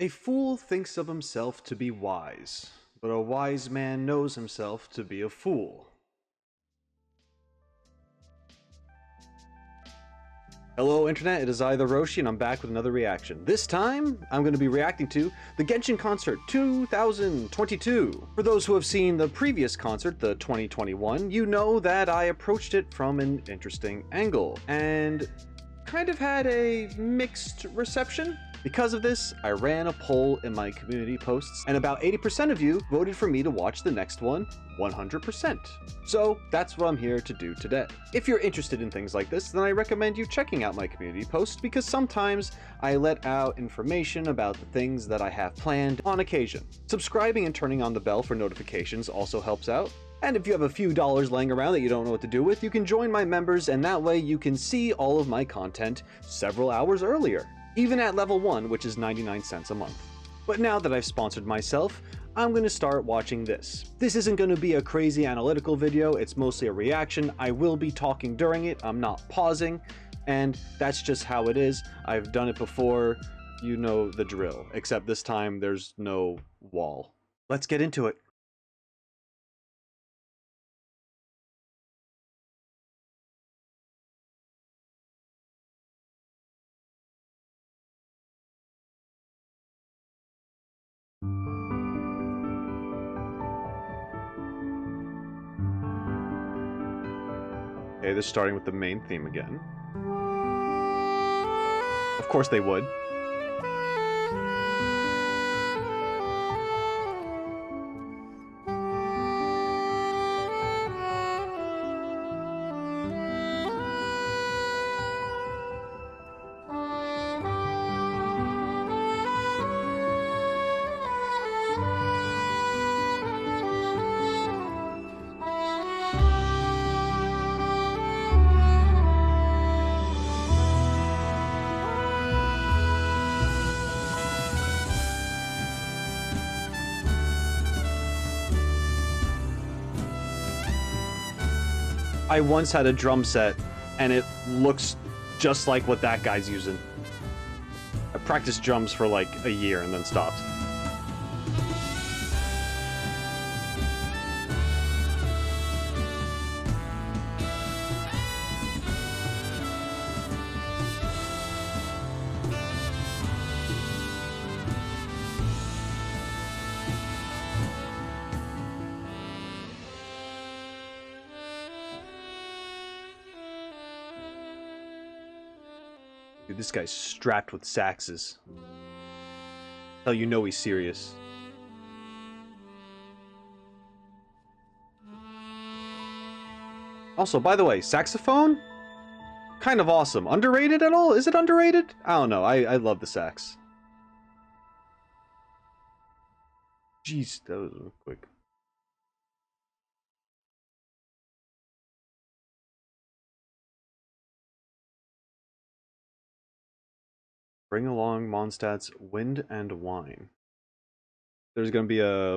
A fool thinks of himself to be wise, but a wise man knows himself to be a fool. Hello Internet, it is I, the Roshi, and I'm back with another reaction. This time, I'm going to be reacting to the Genshin Concert 2022. For those who have seen the previous concert, the 2021, you know that I approached it from an interesting angle, and kind of had a mixed reception. Because of this, I ran a poll in my community posts, and about 80% of you voted for me to watch the next one 100%. So that's what I'm here to do today. If you're interested in things like this, then I recommend you checking out my community posts, because sometimes I let out information about the things that I have planned on occasion. Subscribing and turning on the bell for notifications also helps out. And if you have a few dollars laying around that you don't know what to do with, you can join my members, and that way you can see all of my content several hours earlier. Even at level 1, which is 99 cents a month. But now that I've sponsored myself, I'm going to start watching this. This isn't going to be a crazy analytical video, it's mostly a reaction. I will be talking during it, I'm not pausing, and that's just how it is. I've done it before, you know the drill, except this time there's no wall. Let's get into it. Okay, they're starting with the main theme again. Of course they would. I once had a drum set, and it looks just like what that guy's using. I practiced drums for like a year and then stopped. Dude, this guy's strapped with saxes. Hell, you know he's serious. Also, by the way, saxophone? Kind of awesome. Underrated at all? Is it underrated? I don't know. I love the sax. Jeez, that was quick. Bring along Mondstadt's Wind and Wine. There's gonna be a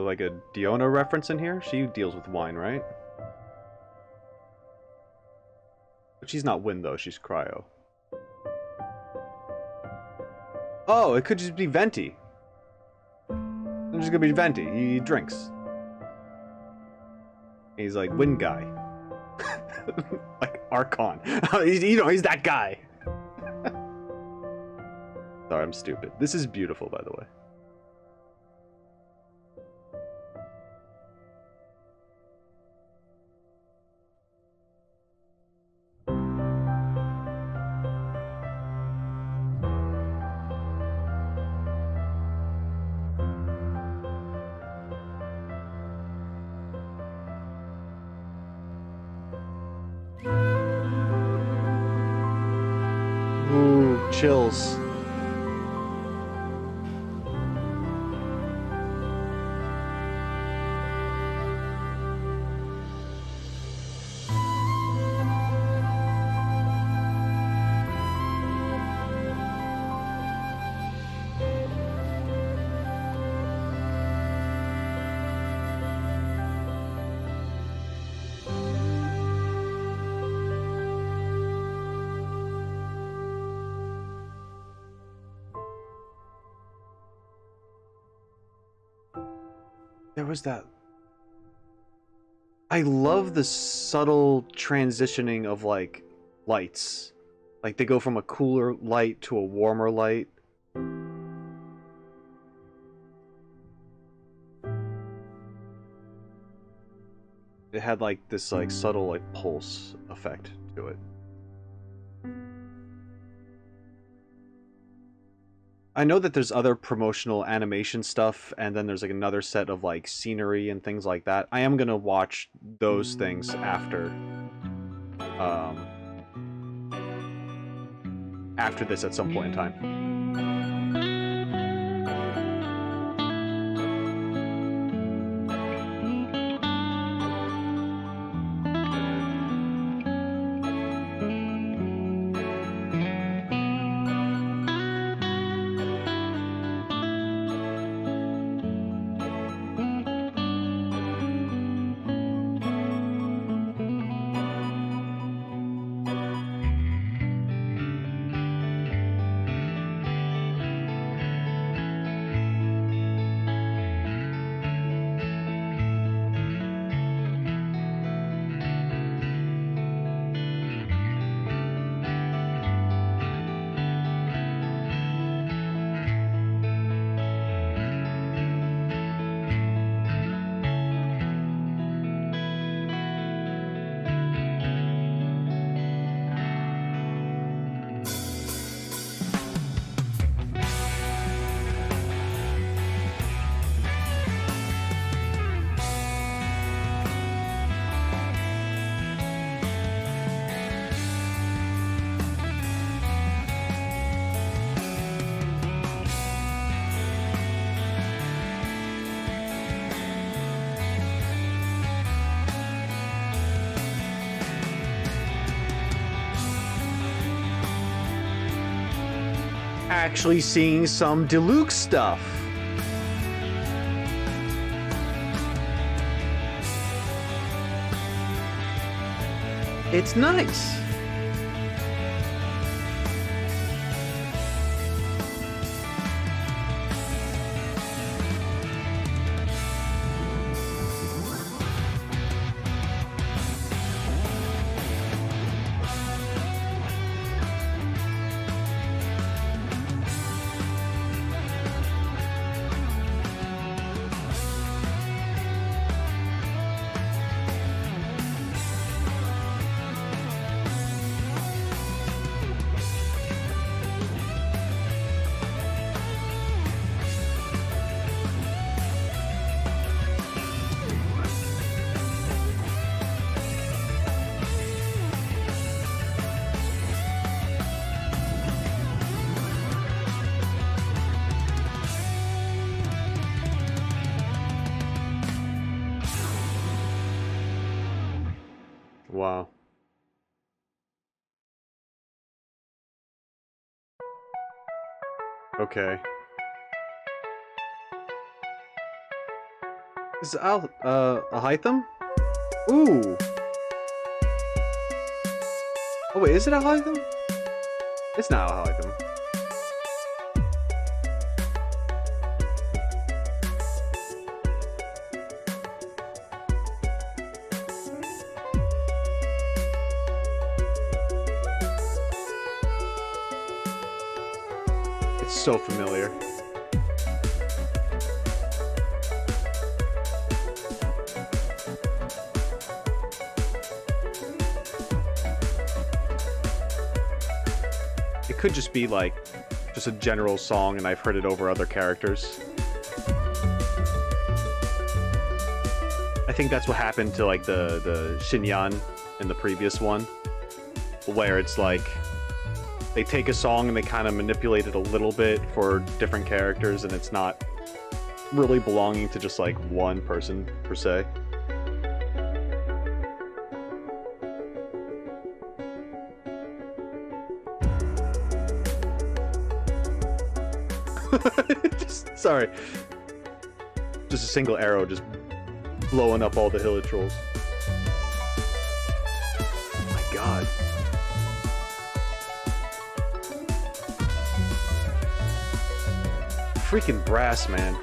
Diona reference in here. She deals with wine, right? But she's not wind though, she's cryo. Oh, it could just be Venti. It's just gonna be Venti. He drinks. He's like wind guy. Like Archon. He's that guy. Sorry, I'm stupid. This is beautiful, by the way. Ooh, chills. There was that. I love the subtle transitioning of like lights. Like they go from a cooler light to a warmer light. It had like this like subtle like pulse effect to it. I know that there's other promotional animation stuff, and then there's like another set of like scenery and things like that. I am gonna watch those things after this at some point in time. Actually seeing some Deluke stuff. It's nice. Wow. Okay. Is Al a Hytham? Ooh. Oh wait, is it a Hytham? It's not a Hytham. It's so familiar. It could just be like just a general song and I've heard it over other characters. I think that's what happened to like the Shinyan in the previous one, where it's like they take a song and they kind of manipulate it a little bit for different characters and it's not really belonging to just like one person per se. Sorry. Just a single arrow just blowing up all the hill trolls. Oh my god. Freaking brass, man.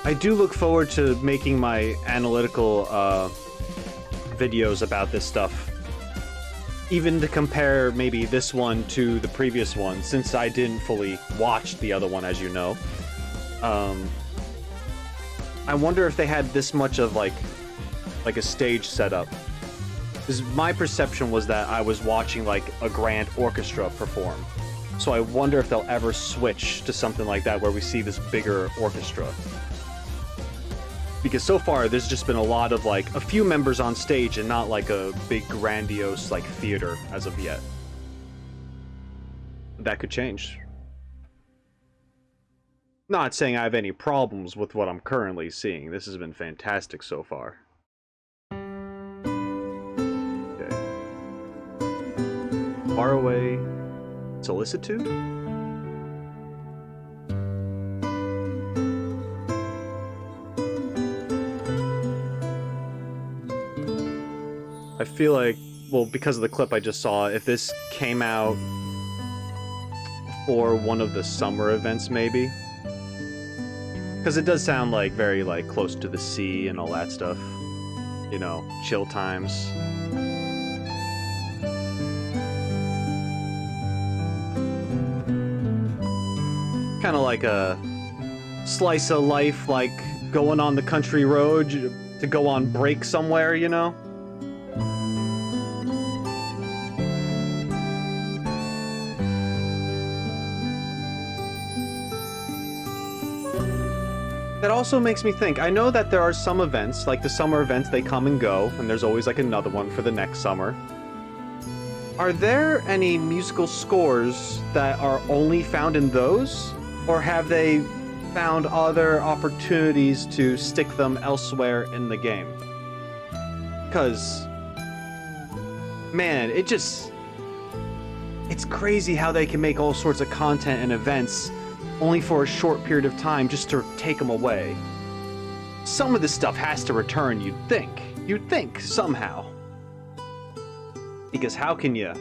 I do look forward to making my analytical videos about this stuff. Even to compare maybe this one to the previous one, since I didn't fully watch the other one, as you know. I wonder if they had this much of like a stage setup. Because my perception was that I was watching like a grand orchestra perform. So I wonder if they'll ever switch to something like that where we see this bigger orchestra. Because so far there's just been a lot of like a few members on stage and not like a big grandiose like theater as of yet. That could change. Not saying I have any problems with what I'm currently seeing. This has been fantastic so far. Okay. Faraway solicitude? I feel like, well, because of the clip I just saw, if this came out for one of the summer events, maybe. Because it does sound like very like close to the sea and all that stuff. You know, chill times. Kind of like a slice of life, like going on the country road to go on break somewhere, you know? That also makes me think, I know that there are some events, like the summer events, they come and go, and there's always like another one for the next summer. Are there any musical scores that are only found in those? Or have they found other opportunities to stick them elsewhere in the game? Because, man, it's crazy how they can make all sorts of content and events only for a short period of time just to take them away. Some of this stuff has to return, you'd think. You'd think, somehow. Because how can you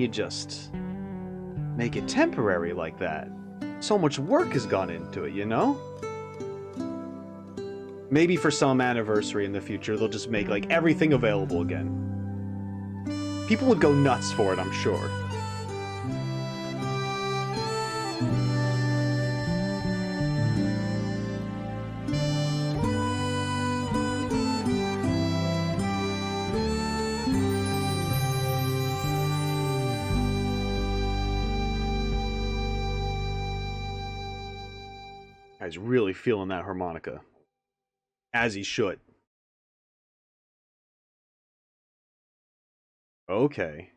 just make it temporary like that? So much work has gone into it, you know? Maybe for some anniversary in the future, they'll just make like everything available again. People would go nuts for it, I'm sure. Guy's really feeling that harmonica. As he should. Okay.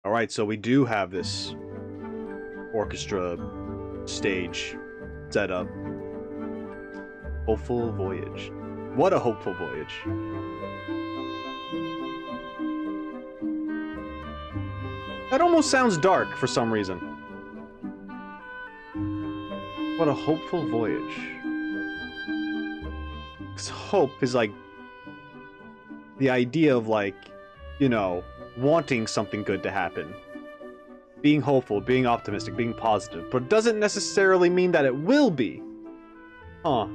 Alright, so we do have this orchestra stage set up. Hopeful voyage. What a hopeful voyage. That almost sounds dark for some reason. What a hopeful voyage. 'Cause hope is like the idea of like, you know, wanting something good to happen. Being hopeful, being optimistic, being positive. But it doesn't necessarily mean that it will be. Huh.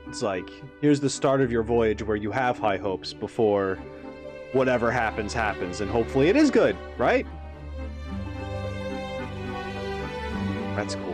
It's like, here's the start of your voyage where you have high hopes before whatever happens, happens. And hopefully it is good, right? That's cool.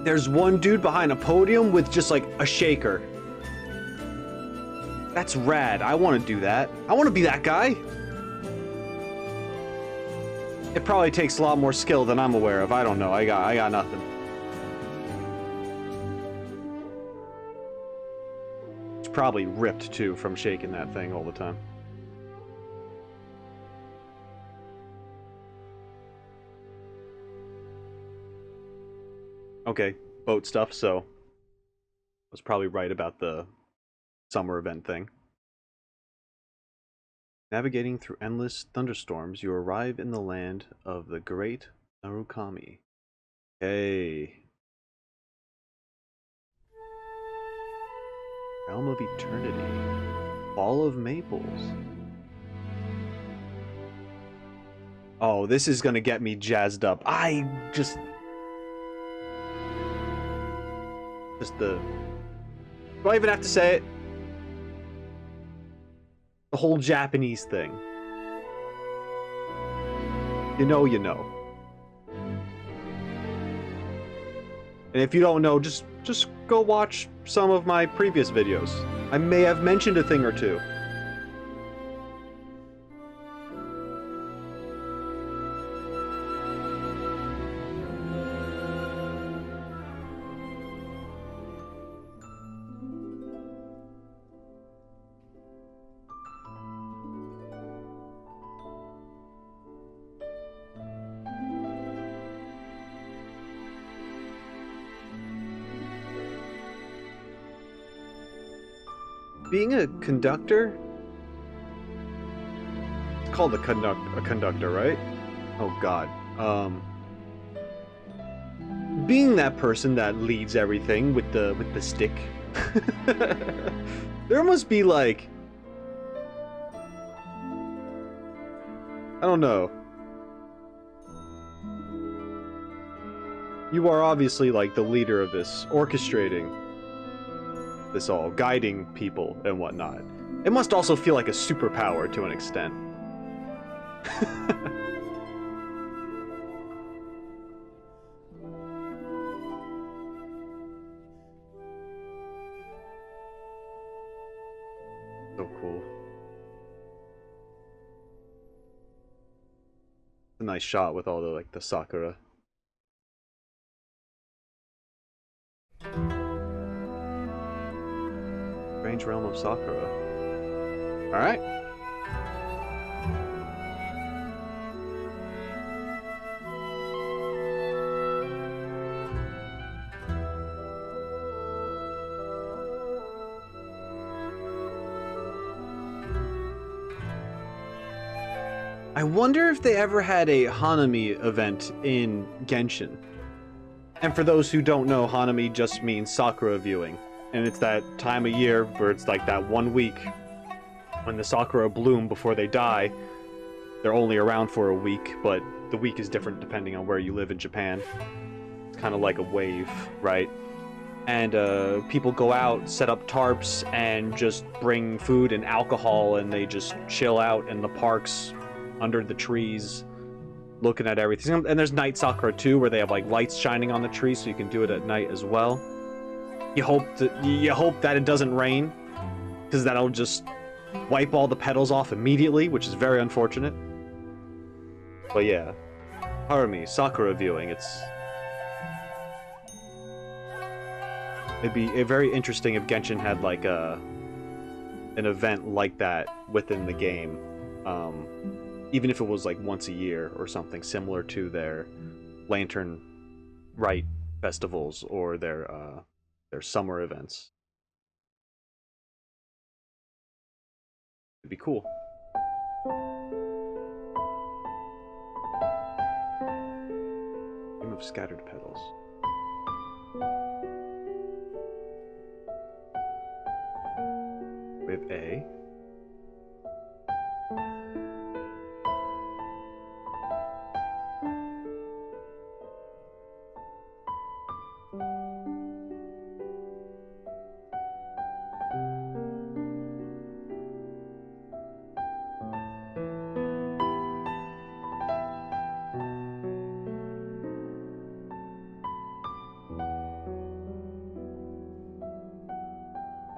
There's one dude behind a podium with just like a shaker. That's rad. I want to do that. I want to be that guy. It probably takes a lot more skill than I'm aware of. I don't know. I got nothing. It's probably ripped too from shaking that thing all the time. Okay, boat stuff, so I was probably right about the summer event thing. Navigating through endless thunderstorms, you arrive in the land of the great Narukami. Hey. Realm of Eternity. Fall of Maples. Oh, this is gonna get me jazzed up. Just the... Do I even have to say it? The whole Japanese thing. You know you know. And if you don't know, just go watch some of my previous videos. I may have mentioned a thing or two. Being a conductor? It's called a conductor, right? Oh god. Being that person that leads everything with the stick. There must be like, I don't know. You are obviously like the leader of this, orchestrating this all, guiding people and whatnot. It must also feel like a superpower to an extent. So cool. It's a nice shot with all the like the sakura. Strange realm of Sakura. Alright. I wonder if they ever had a Hanami event in Genshin. And for those who don't know, Hanami just means Sakura viewing. And it's that time of year where it's like that 1 week when the Sakura bloom before they die. They're only around for a week, but the week is different depending on where you live in Japan. It's kind of like a wave, right? And people go out, set up tarps, and just bring food and alcohol, and they just chill out in the parks under the trees, looking at everything. And there's night Sakura too, where they have like lights shining on the trees, so you can do it at night as well. You hope that it doesn't rain, because that'll just wipe all the petals off immediately, which is very unfortunate. But yeah, Harumi, Sakura viewing, it'd be very interesting if Genshin had like an event like that within the game, even if it was like once a year or something, similar to their Lantern Rite festivals or their summer events. It'd be cool. Game of scattered petals. We have A.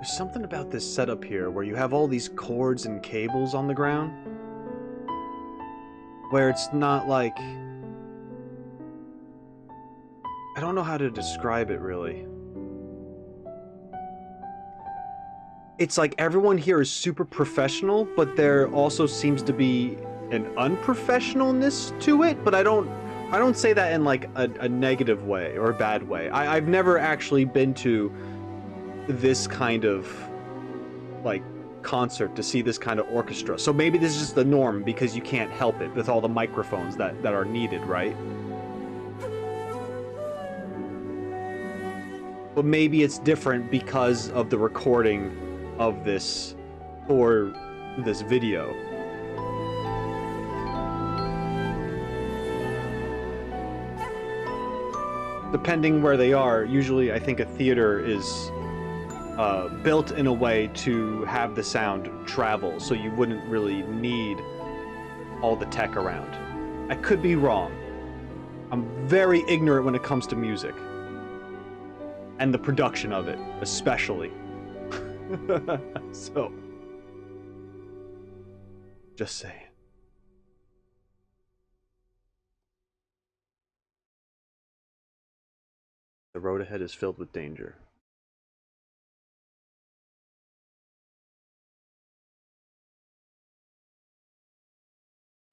There's something about this setup here where you have all these cords and cables on the ground, where it's not like... I don't know how to describe it, really. It's like everyone here is super professional, but there also seems to be an unprofessionalness to it, but I don't say that in like a negative way or a bad way. I've never actually been to this kind of like concert to see this kind of orchestra. So maybe this is just the norm because you can't help it with all the microphones that are needed, right? But maybe it's different because of the recording of this or this video. Depending where they are, usually I think a theater is built in a way to have the sound travel, so you wouldn't really need all the tech around. I could be wrong. I'm very ignorant when it comes to music. And the production of it, especially. So, just saying. The road ahead is filled with danger.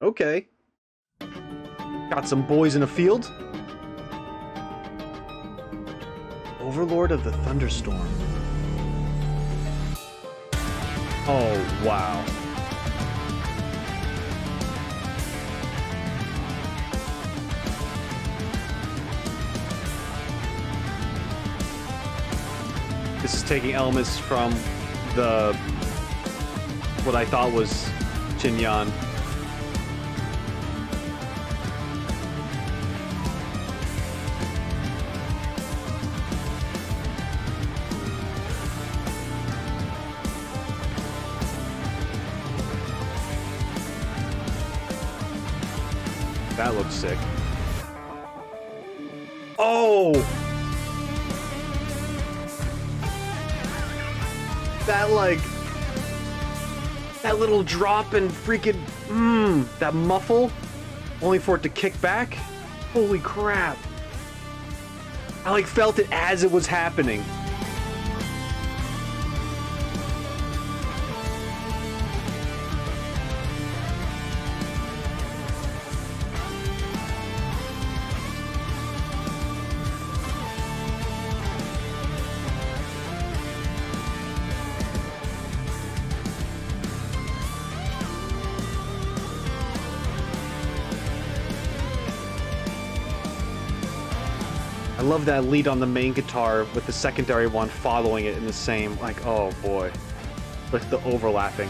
Okay. Got some boys in a field. Overlord of the thunderstorm. Oh, wow. This is taking elements from what I thought was Xinyan. That looks sick. Oh! That, like... that little drop and freaking... that muffle, only for it to kick back? Holy crap. I, like, felt it as it was happening. I love that lead on the main guitar with the secondary one following it in the same, like, oh boy. Like the overlapping.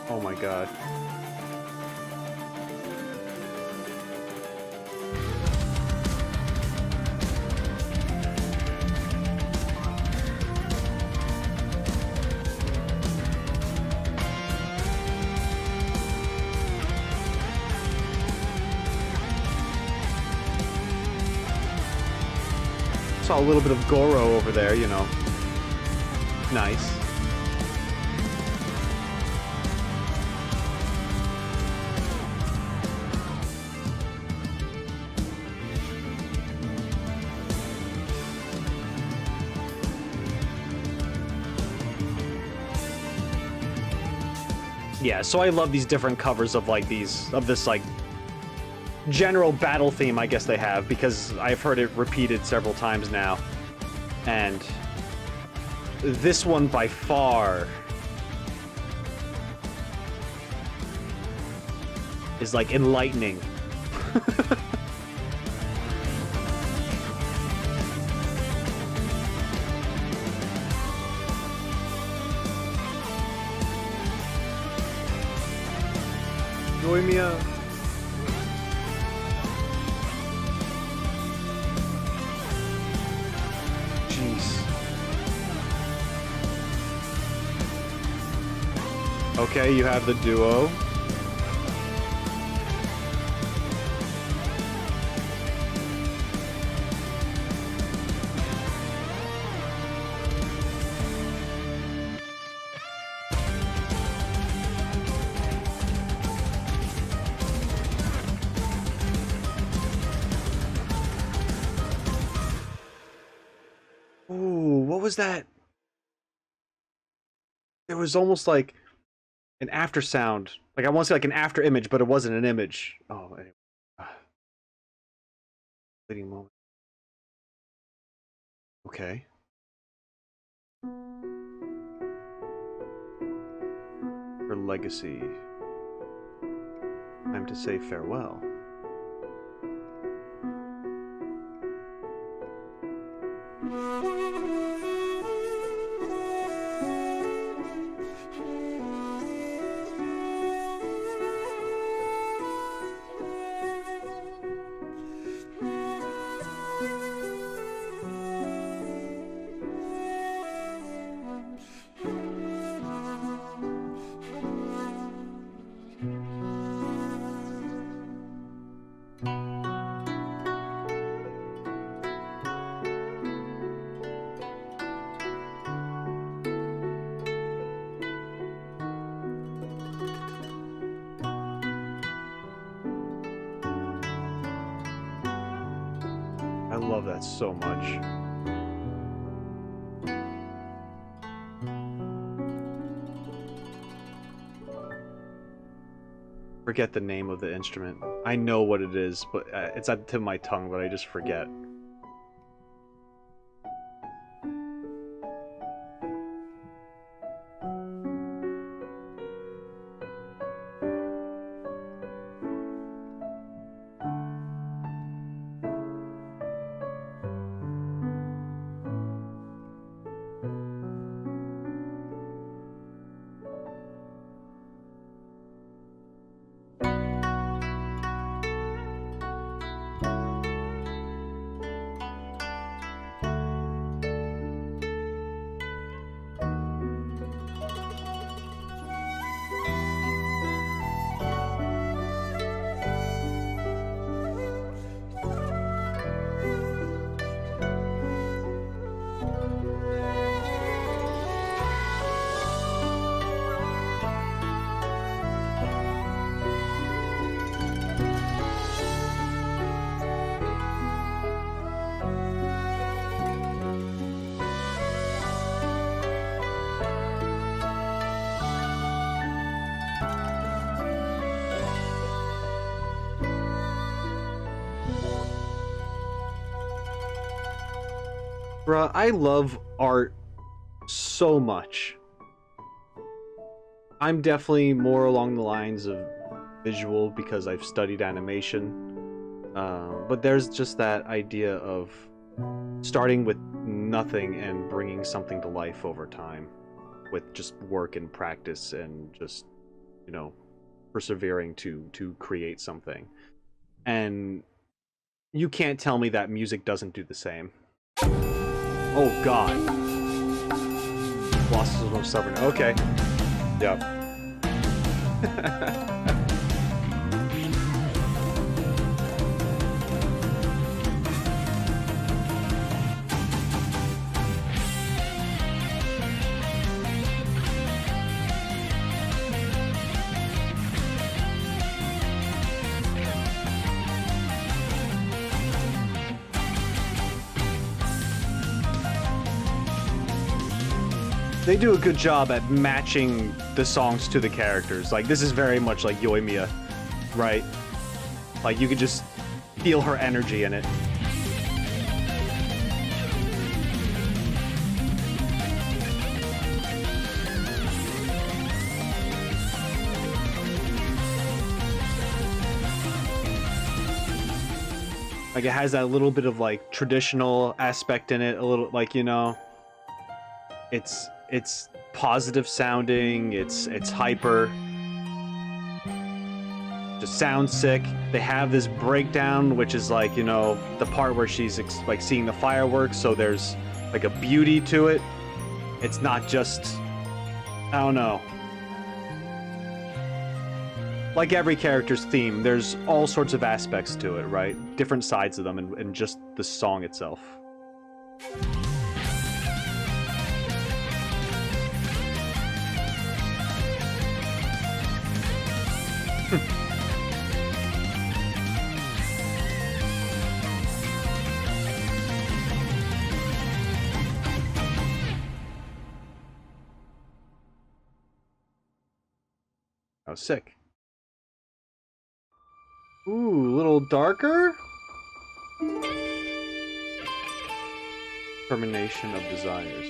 Oh my god. Saw a little bit of Goro over there, you know. Nice. Yeah, so I love these different covers of like this like general battle theme I guess they have, because I've heard it repeated several times now. And this one by far is like enlightening. Join me up. Jeez. Okay, you have the duo. Ooh, what was that? There was almost like an after sound. Like I want to say like an after image, but it wasn't an image. Oh, anyway. Fleeting moment. Okay. Her legacy. Time to say farewell. I love that so much. Forget the name of the instrument. I know what it is, but it's at the tip of my tongue, but I just forget. Bruh, I love art so much. I'm definitely more along the lines of visual because I've studied animation. But there's just that idea of starting with nothing and bringing something to life over time with just work and practice and just, you know, persevering to create something. And you can't tell me that music doesn't do the same. Oh god. Lost is most stubborn. Okay. Yep. They do a good job at matching the songs to the characters. Like, this is very much like Yoimiya, right? Like, you could just feel her energy in it. Like, it has that little bit of, like, traditional aspect in it, a little, like, you know, it's positive sounding, it's hyper, just sounds sick. They have this breakdown, which is like, you know, the part where she's like seeing the fireworks, so there's like a beauty to it. It's not just, I don't know. like every character's theme, there's all sorts of aspects to it, right? Different sides of them, and just the song itself. Oh, sick. Ooh, a little darker? Termination of desires.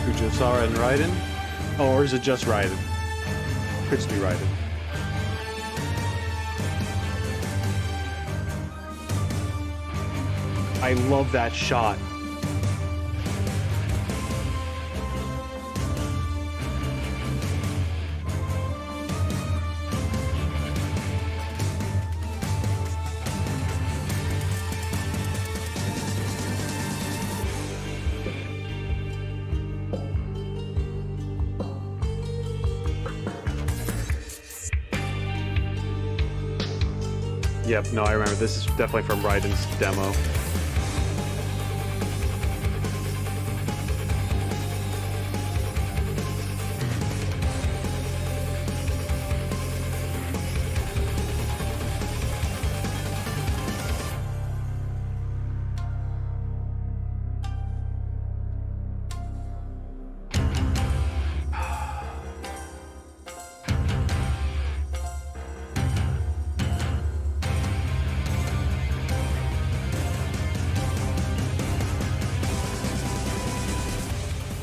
Ujosara and Raiden? Oh, or is it just Raiden? Could just be Raiden. I love that shot. Yep, no, I remember. This is definitely from Raiden's demo.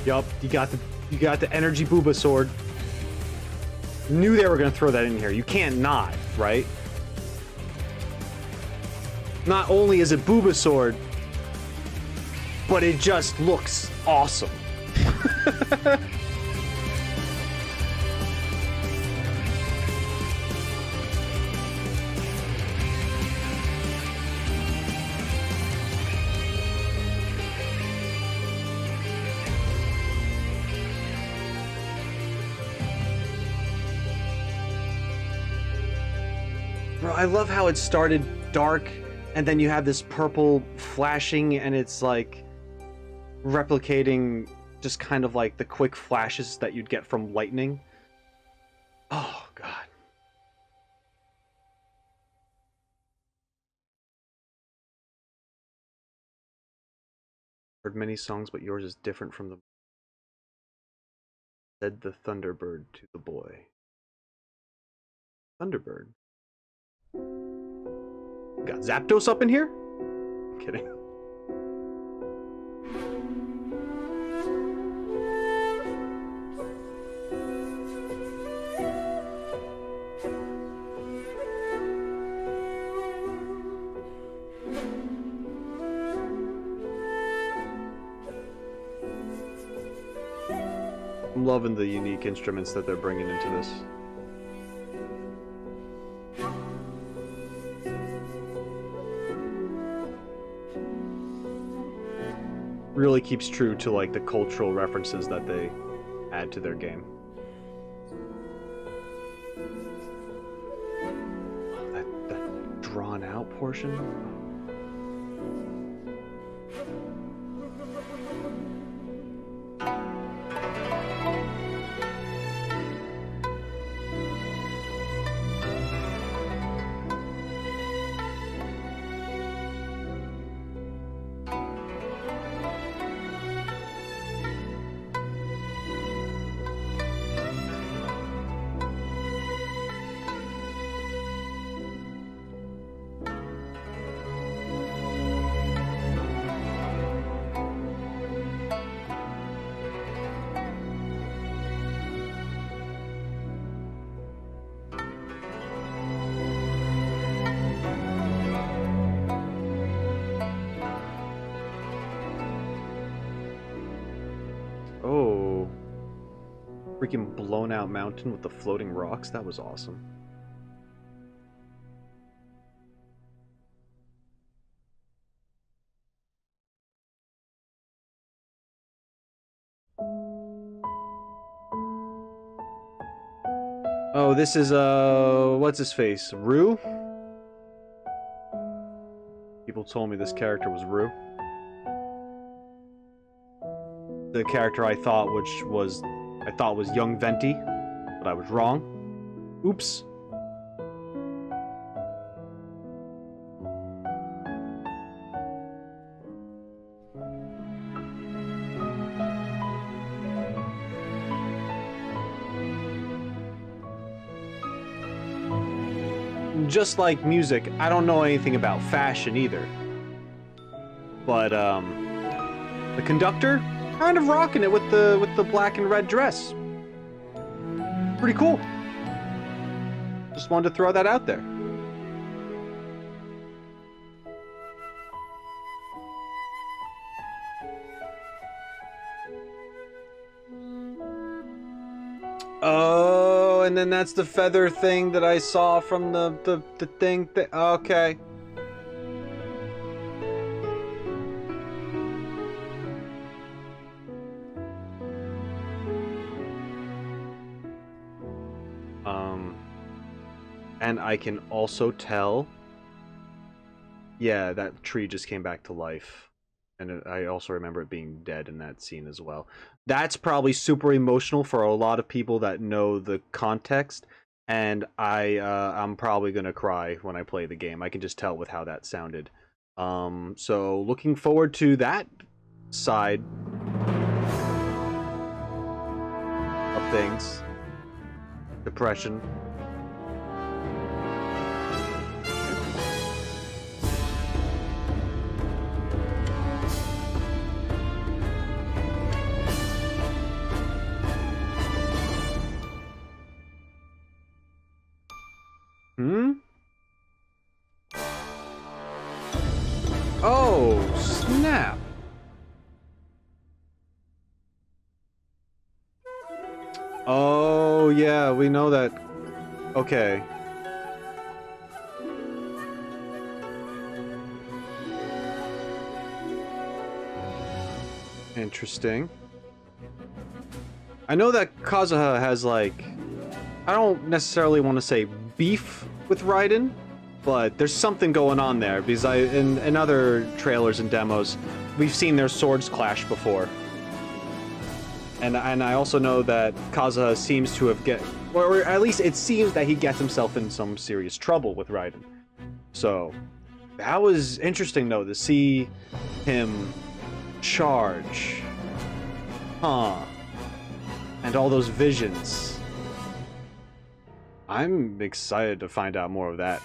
Yup, you got the energy booba sword. Knew they were gonna throw that in here. You can't not, right? Not only is it booba sword, but it just looks awesome. Bro, I love how it started dark, and then you have this purple flashing, and it's like replicating just kind of like the quick flashes that you'd get from lightning. Oh, God. Heard many songs, but yours is different from the... Said the Thunderbird to the boy. Thunderbird? Got Zapdos up in here? I'm kidding. I'm loving the unique instruments that they're bringing into this. Really keeps true to like the cultural references that they add to their game. That drawn out portion. Freaking blown out mountain with the floating rocks. That was awesome. Oh, this is, what's his face? Rue? People told me this character was Rue. The character I thought was young Venti, but I was wrong. Oops. Just like music, I don't know anything about fashion either. But the conductor, kind of rocking it with the black and red dress. Pretty cool. Just wanted to throw that out there. Oh, and then that's the feather thing that I saw from the thing. Okay. And I can also tell, yeah, that tree just came back to life. And I also remember it being dead in that scene as well. That's probably super emotional for a lot of people that know the context. And I'm probably going to cry when I play the game. I can just tell with how that sounded. So looking forward to that side of things. Depression. Oh, snap. Oh, yeah, we know that. Okay. Interesting. I know that Kazaa has, like, I don't necessarily want to say beef with Raiden, but there's something going on there, because in other trailers and demos, we've seen their swords clash before. And I also know that Kazaa seems to have or at least it seems that he gets himself in some serious trouble with Raiden. So, that was interesting, though, to see him charge. Huh. And all those visions. I'm excited to find out more of that.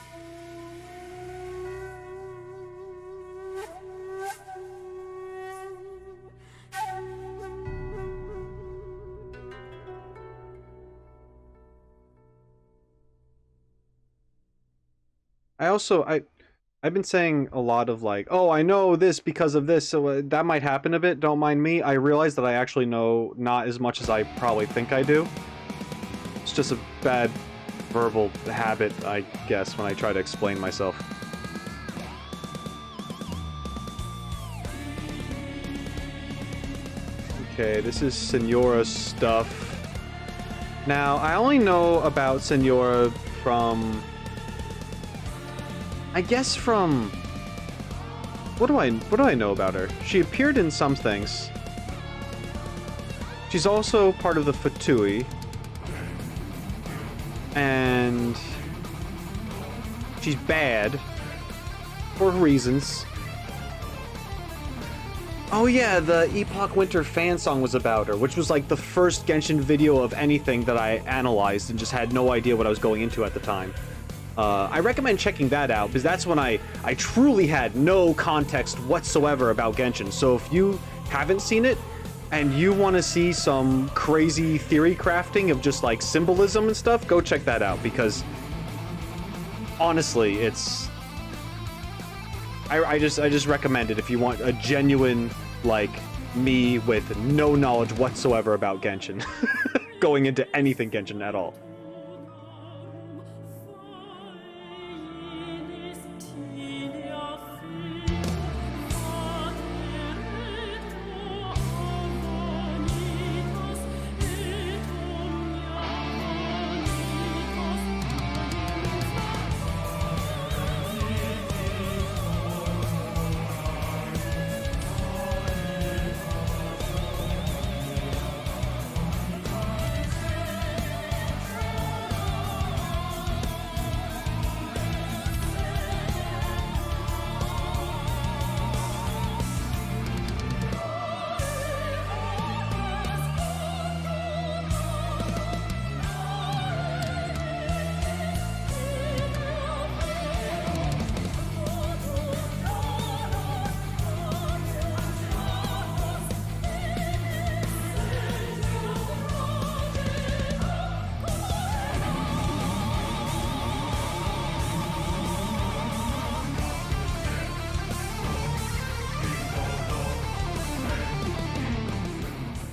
I've been saying a lot of like, oh, I know this because of this, so that might happen a bit, don't mind me. I realize that I actually know not as much as I probably think I do. It's just a bad verbal habit, I guess, when I try to explain myself. Okay, this is Senora's stuff. Now, I only know about Senora from... I guess from... What do I know about her? She appeared in some things. She's also part of the Fatui. And... she's bad. For reasons. Oh yeah, the Epoch Winter fan song was about her, which was like the first Genshin video of anything that I analyzed and just had no idea what I was going into at the time. I recommend checking that out, because that's when I truly had no context whatsoever about Genshin. So if you haven't seen it, and you want to see some crazy theory crafting of just like symbolism and stuff, go check that out, because honestly, it's... I just recommend it if you want a genuine, like, me with no knowledge whatsoever about Genshin. Going into anything Genshin at all.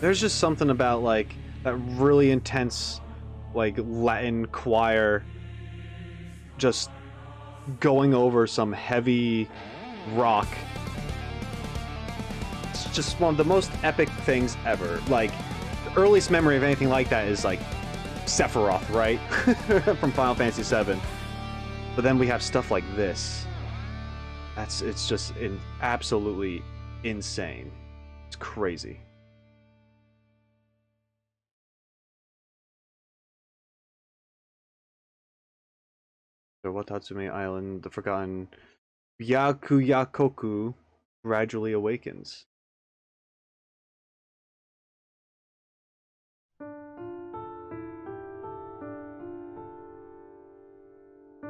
There's just something about like that really intense like Latin choir just going over some heavy rock. It's just one of the most epic things ever. Like, the earliest memory of anything like that is like Sephiroth, right? From Final Fantasy VII. But then we have stuff like this. It's just absolutely insane. It's crazy. So Watatsumi Island, the forgotten Byakuyakoku gradually awakens.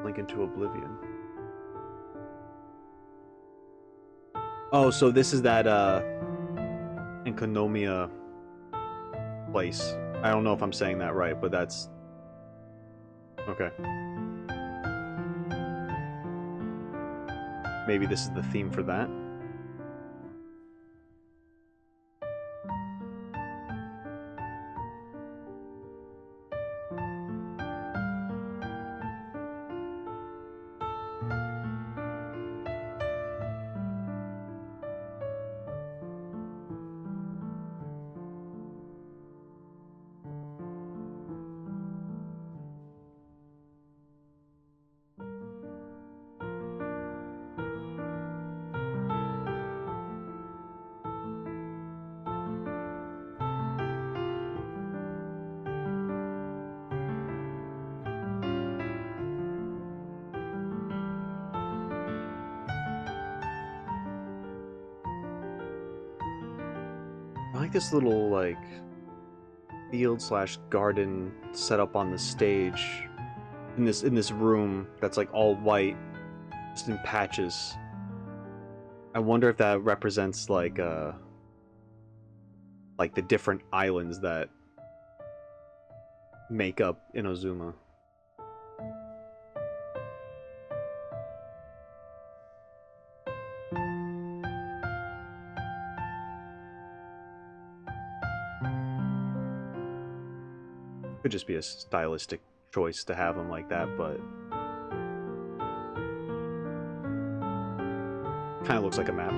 Link into oblivion. Oh, so this is that konomia place. I don't know if I'm saying that right, but that's okay. Maybe this is the theme for that. I like this little like field/garden set up on the stage in this room that's like all white, just in patches. I wonder if that represents like the different islands that make up Inazuma. Could just be a stylistic choice to have them like that, but kind of looks like a map.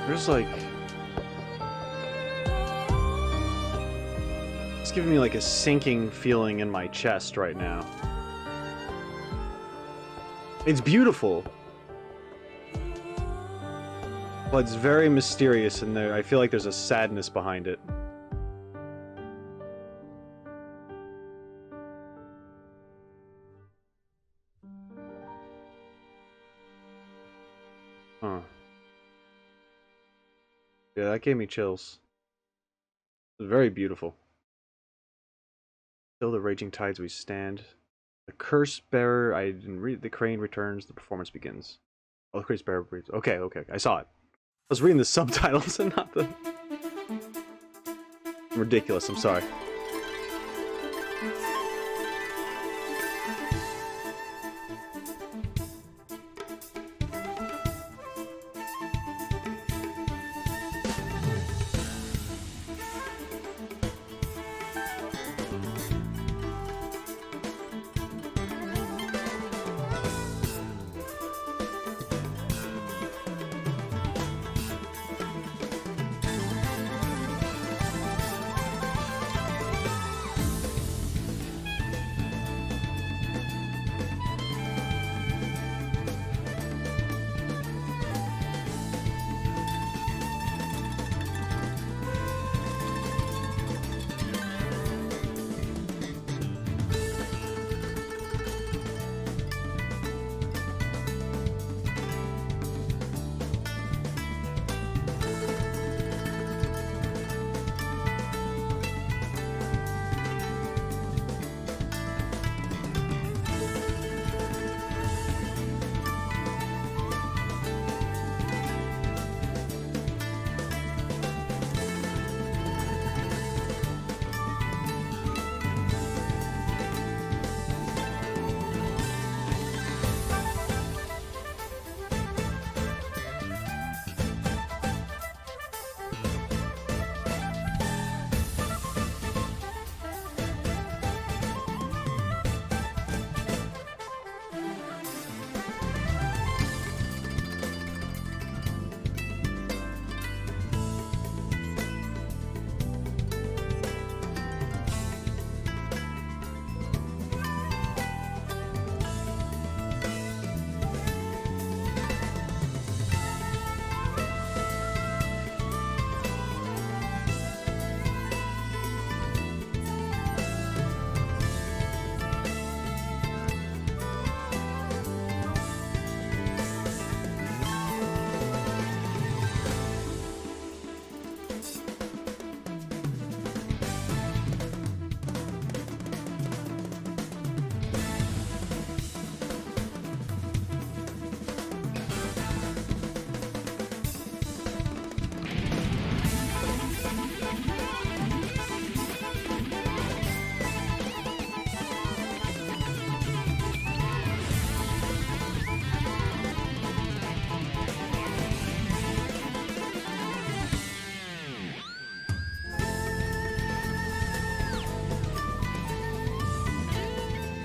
There's like... It's giving me like a sinking feeling in my chest right now. It's beautiful. But it's very mysterious in there. I feel like there's a sadness behind it. Yeah, that gave me chills. It was very beautiful. Still the raging tides we stand. The curse bearer, I didn't read. The crane returns, the performance begins. Oh, the curse bearer breathes. Okay, okay, I saw it. I was reading the subtitles and not the... Ridiculous, I'm sorry.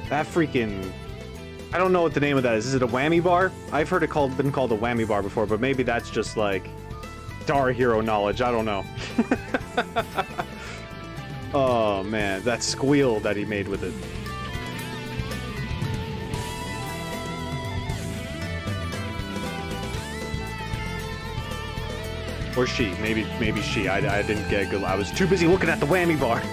That freaking... I don't know what the name of that is. Is it a whammy bar? I've heard it been called a whammy bar before, but maybe that's just like Star Hero knowledge. I don't know. Oh man, that squeal that he made with it. Or she. Maybe she. I didn't get a good... I was too busy looking at the whammy bar.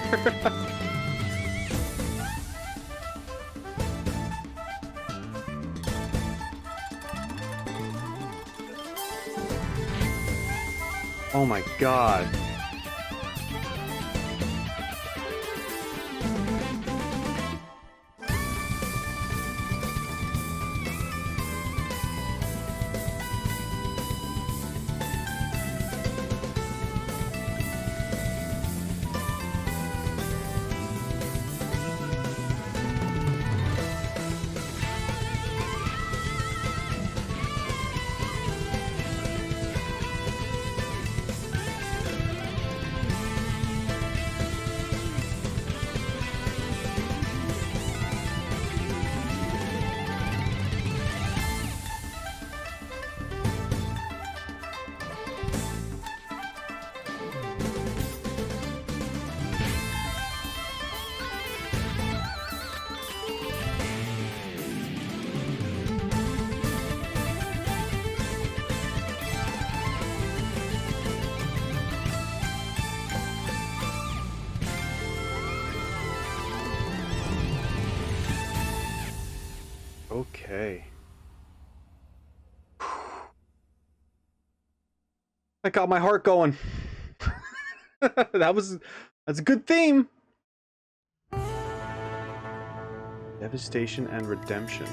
Oh my god. Okay. That got my heart going. That's a good theme. Devastation and redemption.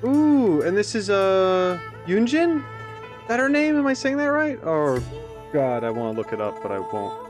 Ooh, and this is Yunjin? Is that her name? Am I saying that right? Oh god, I want to look it up, but I won't.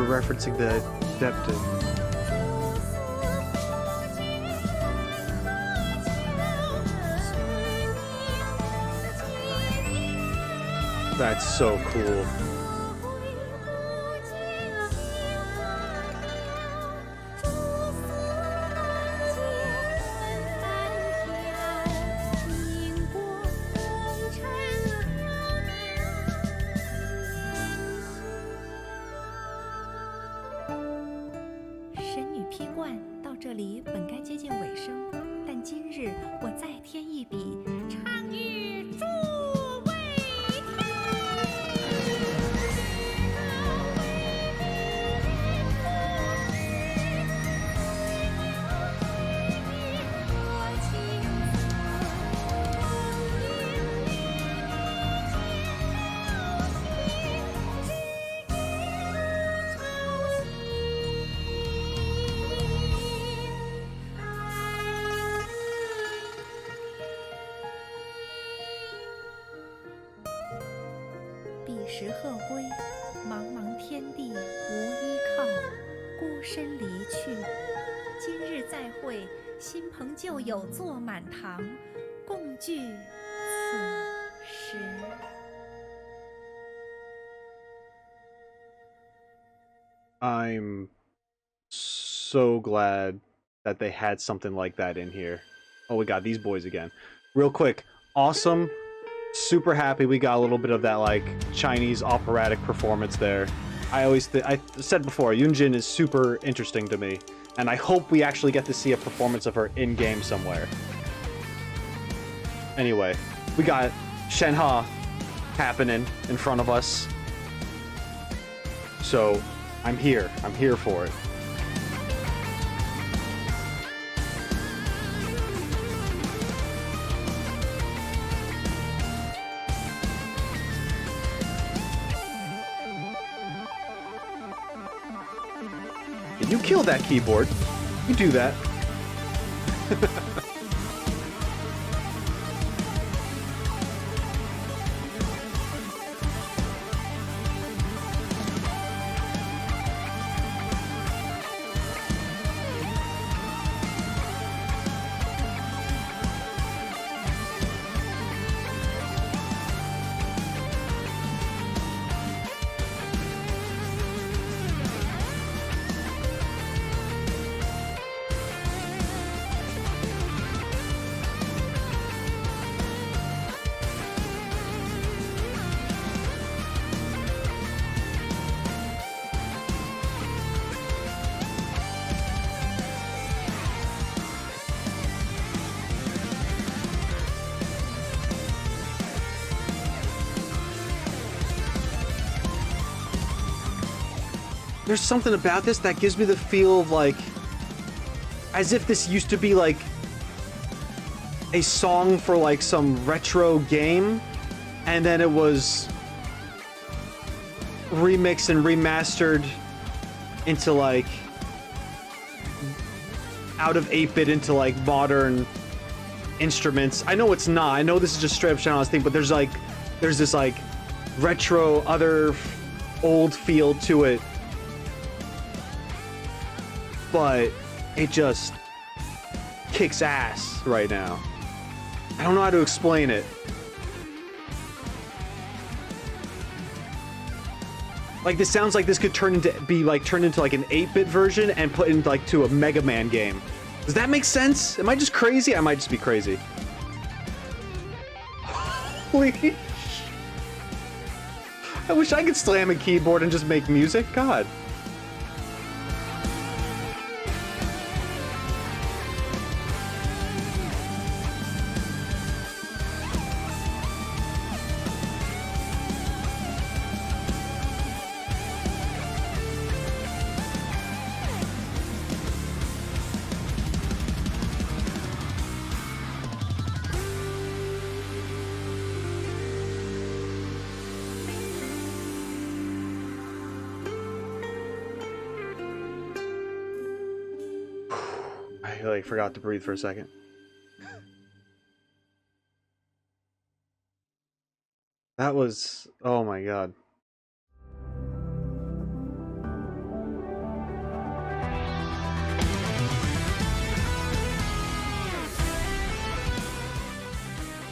Referencing the adaptive. That's so cool. I'm so glad that they had something like that in here. Oh, we got these boys again. Real quick, awesome. Super happy we got a little bit of that, like, Chinese operatic performance there. I said before, Yunjin is super interesting to me, and I hope we actually get to see a performance of her in-game somewhere. Anyway, we got Shenha happening in front of us. So, I'm here for it. You kill that keyboard. You do that. There's something about this that gives me the feel of, like, as if this used to be, like, a song for, like, some retro game, and then it was remixed and remastered into, like, out of 8-bit into, like, modern instruments. I know it's not. I know this is just straight up Shenha's thing, but there's this, like, retro, other old feel to it. But it just kicks ass right now. I don't know how to explain it. Like, this sounds like this could turn into turned into like an 8-bit version and put into like to a Mega Man game. Does that make sense? Am I just crazy? I might just be crazy. Holy! I wish I could slam a keyboard and just make music. God. I like forgot to breathe for a second. That was, oh my god.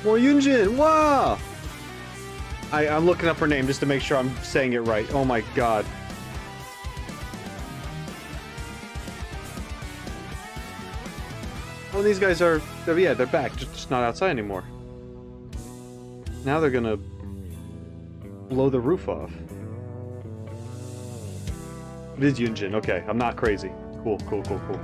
More Yunjin! Wow! I'm looking up her name just to make sure I'm saying it right. Oh my god. Well, these guys are, yeah, they're back, just not outside anymore. Now they're gonna blow the roof off. It is Yunjin, okay, I'm not crazy. Cool, cool, cool, cool.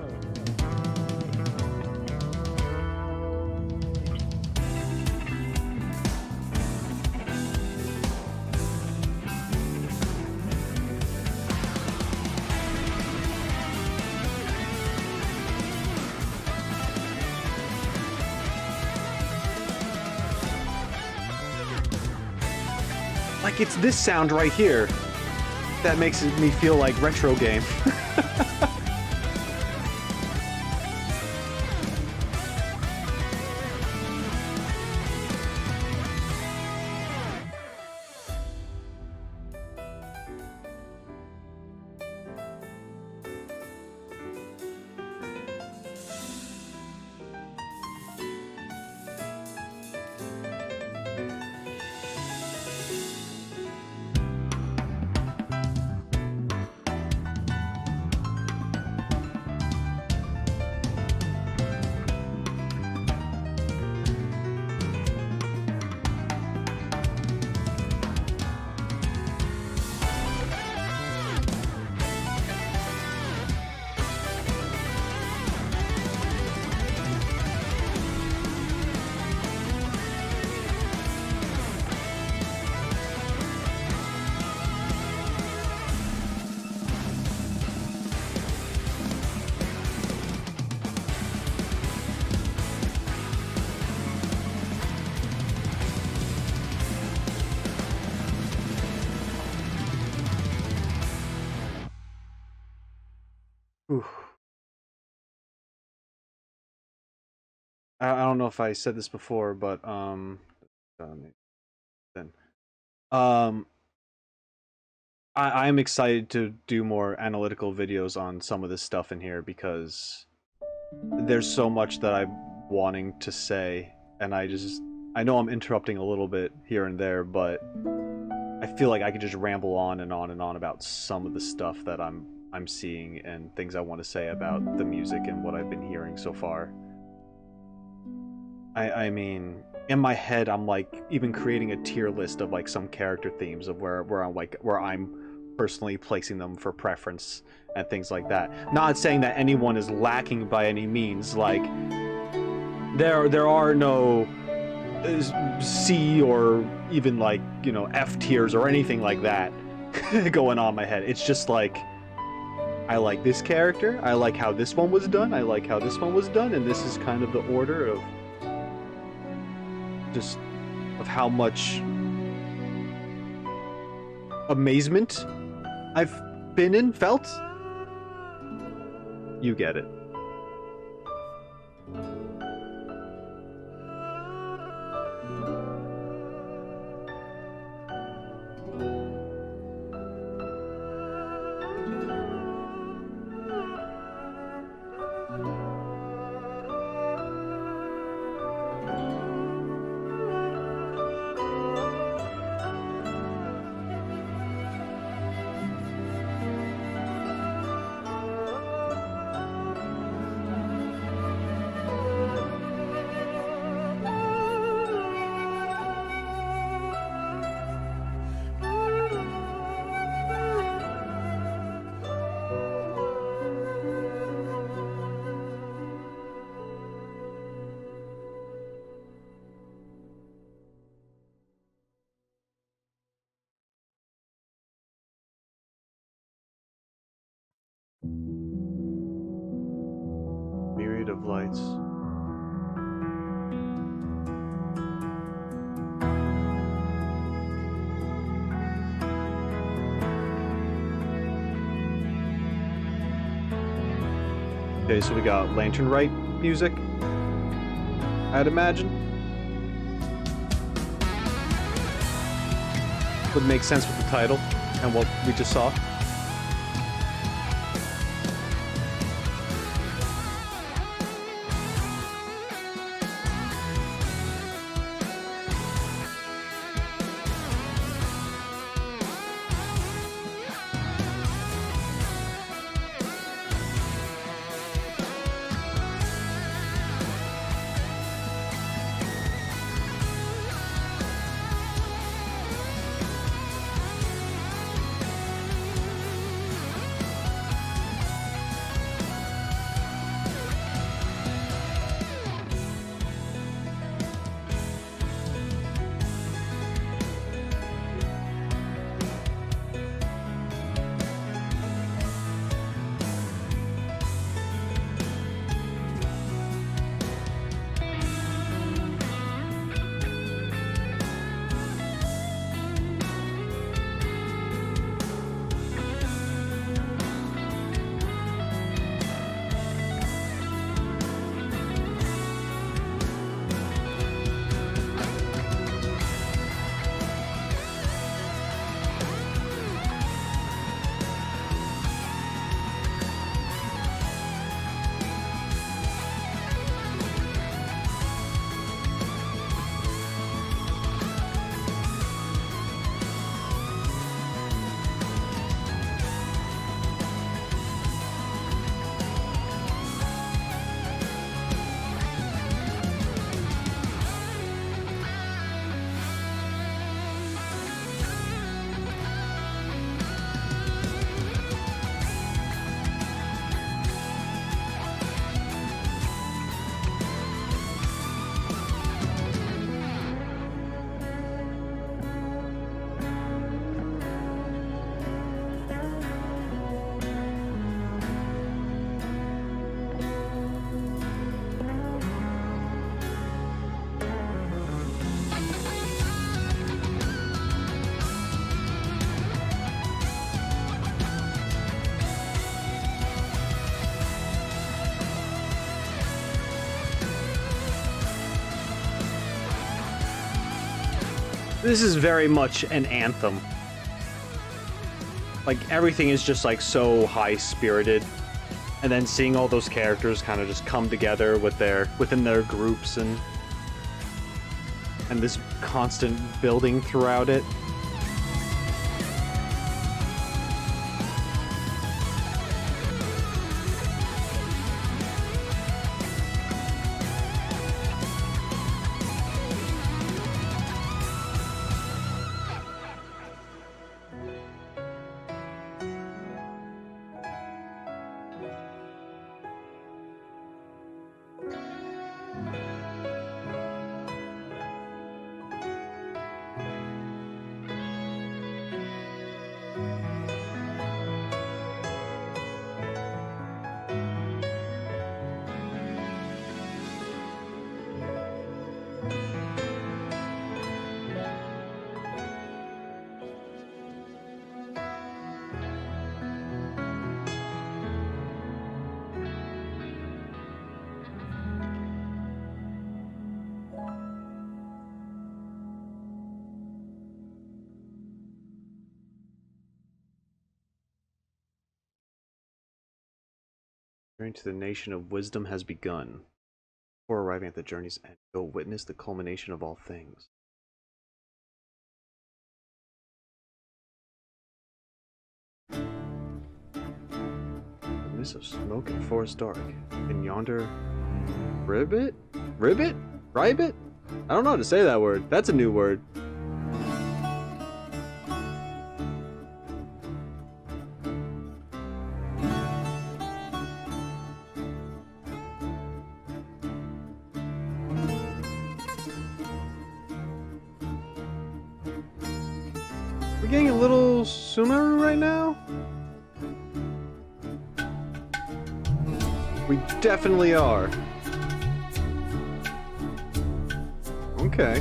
Like, it's this sound right here that makes me feel like retro game. Oof. I don't know if I said this before, but then I'm excited to do more analytical videos on some of this stuff in here because there's so much that I'm wanting to say, and I know I'm interrupting a little bit here and there, but I feel like I could just ramble on and on and on about some of the stuff that I'm seeing and things I want to say about the music and what I've been hearing so far. I mean, in my head, I'm like even creating a tier list of like some character themes of where I'm personally placing them for preference and things like that. Not saying that anyone is lacking by any means. Like there are no C or even like, you know, F tiers or anything like that going on in my head. It's just like, I like this character, I like how this one was done, I like how this one was done, and this is kind of the order of just of how much amazement I've felt. You get it. of lights. Okay, so we got Lantern Rite music, I'd imagine. Would make sense with the title and what we just saw. This is very much an anthem. Like, everything is just, like, so high-spirited. And then seeing all those characters kind of just come together with within their groups and this constant building throughout it. Journey to the nation of wisdom has begun. Before arriving at the journey's end, go witness the culmination of all things. The mist of smoke and forest dark. In yonder ribbit? Ribbit? Ribbit? I don't know how to say that word. That's a new word. We're getting a little Sumeru right now? We definitely are. Okay.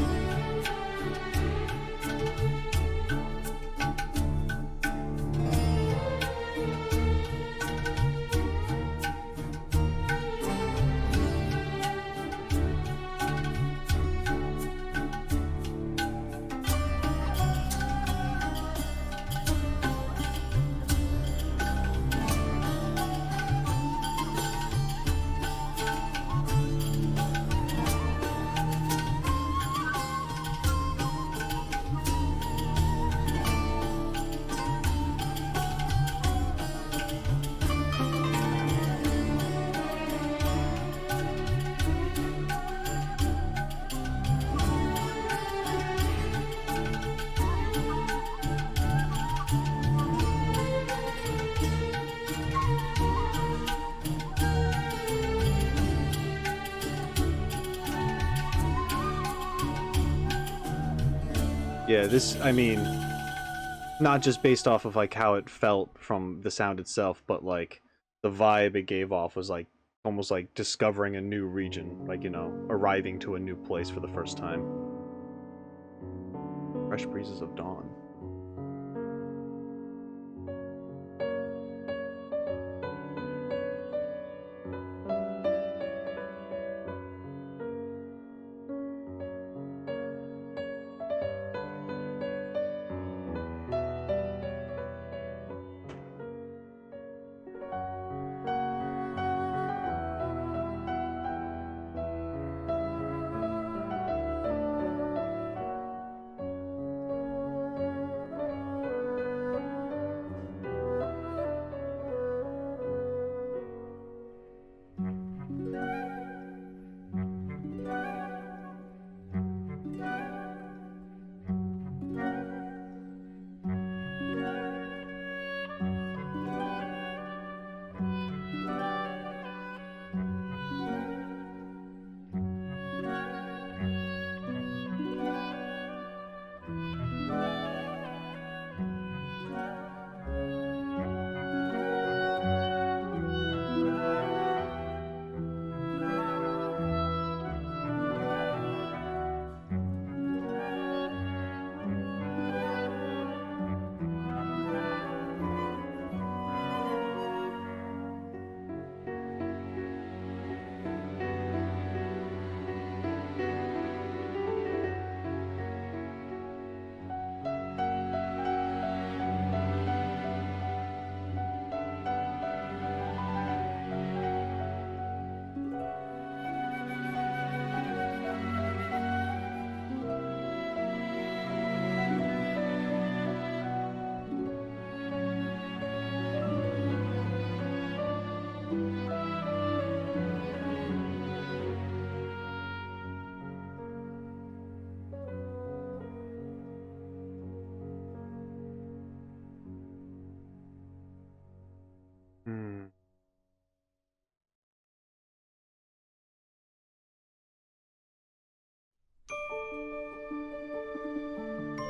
Yeah, this, I mean, not just based off of, like, how it felt from the sound itself, but, like, the vibe it gave off was, like, almost like discovering a new region, like, you know, arriving to a new place for the first time. Fresh breezes of dawn.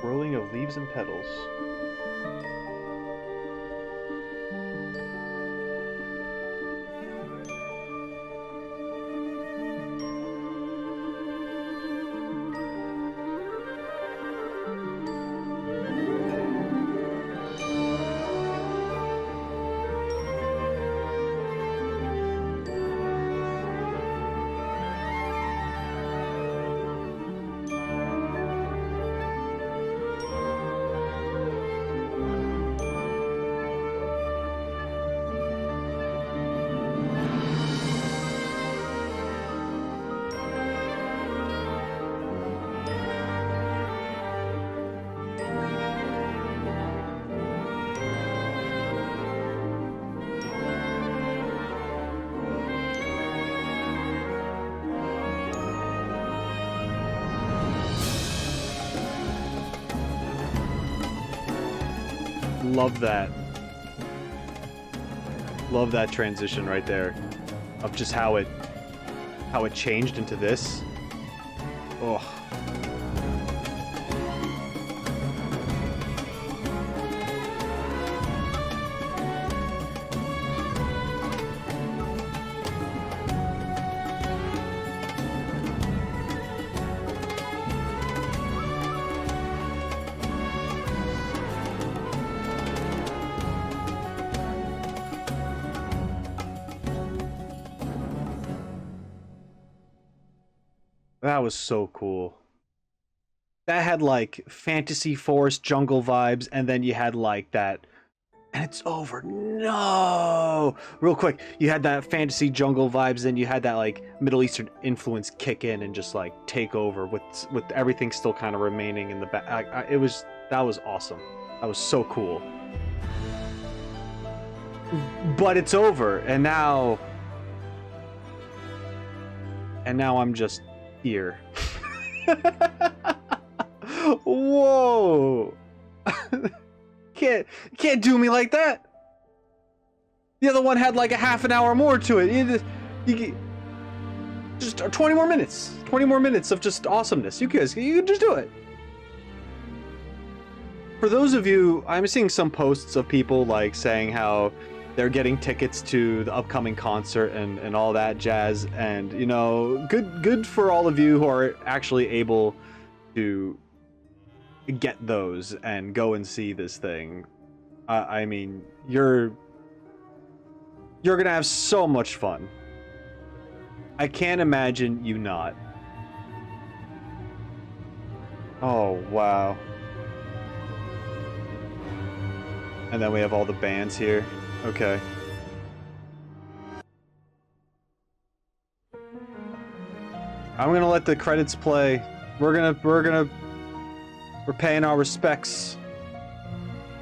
Whirling of leaves and petals. Love that. Love that transition right there of just how it changed into this. Oh. That was so cool. That had like fantasy forest jungle vibes, and then you had like that, and it's over. No, real quick, you had that fantasy jungle vibes, then you had that like Middle Eastern influence kick in and just like take over with everything still kind of remaining in the back. That was awesome. That was so cool. But it's over, and now I'm just here. Whoa! can't do me like that. The other one had like a half an hour more to it. You just 20 more minutes. 20 more minutes of just awesomeness. You can just do it. For those of you, I'm seeing some posts of people like saying how they're getting tickets to the upcoming concert and all that jazz, and you know, good for all of you who are actually able to get those and go and see this thing. I mean, you're gonna have so much fun. I can't imagine you not. Oh wow. And then we have all the bands here. Okay. I'm gonna let the credits play. We're paying our respects.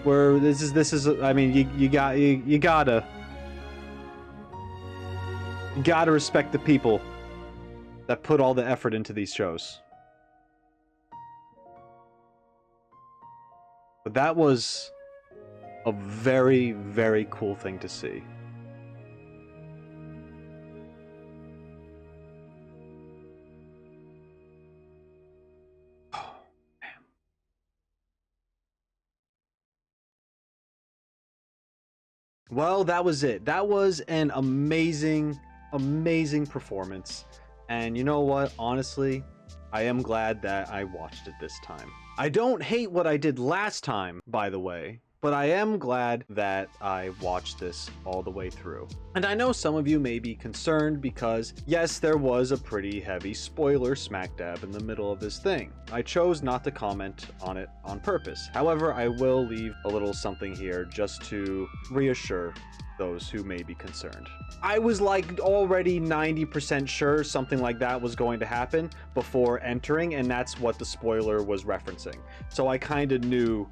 This is I mean, you gotta respect the people that put all the effort into these shows. But that was a very, very cool thing to see. Oh, man. Well, that was it. That was an amazing, amazing performance. And you know what? Honestly, I am glad that I watched it this time. I don't hate what I did last time, by the way. But I am glad that I watched this all the way through. And I know some of you may be concerned because, yes, there was a pretty heavy spoiler smack dab in the middle of this thing. I chose not to comment on it on purpose. However, I will leave a little something here just to reassure those who may be concerned. I was like already 90% sure something like that was going to happen before entering, and that's what the spoiler was referencing. So I kind of knew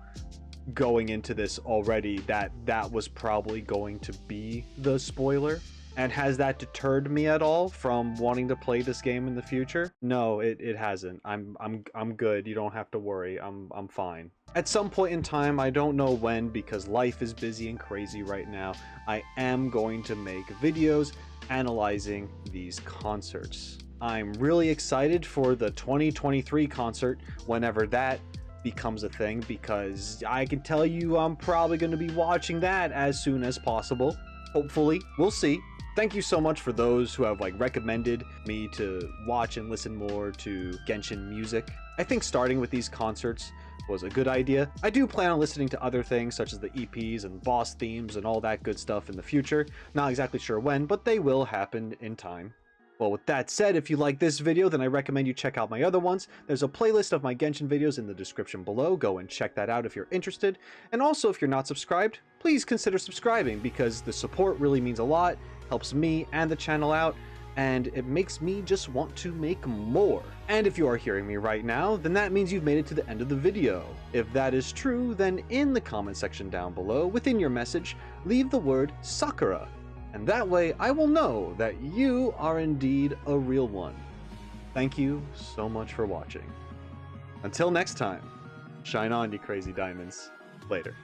going into this already that was probably going to be the spoiler. And has that deterred me at all from wanting to play this game in the future? No, it hasn't. I'm good. You don't have to worry. I'm fine. At some point in time, I don't know when, because life is busy and crazy right now, I am going to make videos analyzing these concerts. I'm really excited for the 2023 concert whenever that becomes a thing, because I can tell you I'm probably going to be watching that as soon as possible. Hopefully, we'll see. Thank you so much for those who have like recommended me to watch and listen more to Genshin music. I think starting with these concerts was a good idea. I do plan on listening to other things such as the EPs and boss themes and all that good stuff in the future. Not exactly sure when, but they will happen in time. Well, with that said, if you like this video, then I recommend you check out my other ones. There's a playlist of my Genshin videos in the description below. Go and check that out if you're interested. And also, if you're not subscribed, please consider subscribing, because the support really means a lot, helps me and the channel out, and it makes me just want to make more. And if you are hearing me right now, then that means you've made it to the end of the video. If that is true, then in the comment section down below, within your message, leave the word Sakura. And that way I will know that you are indeed a real one. Thank you so much for watching. Until next time, shine on, you crazy diamonds. Later.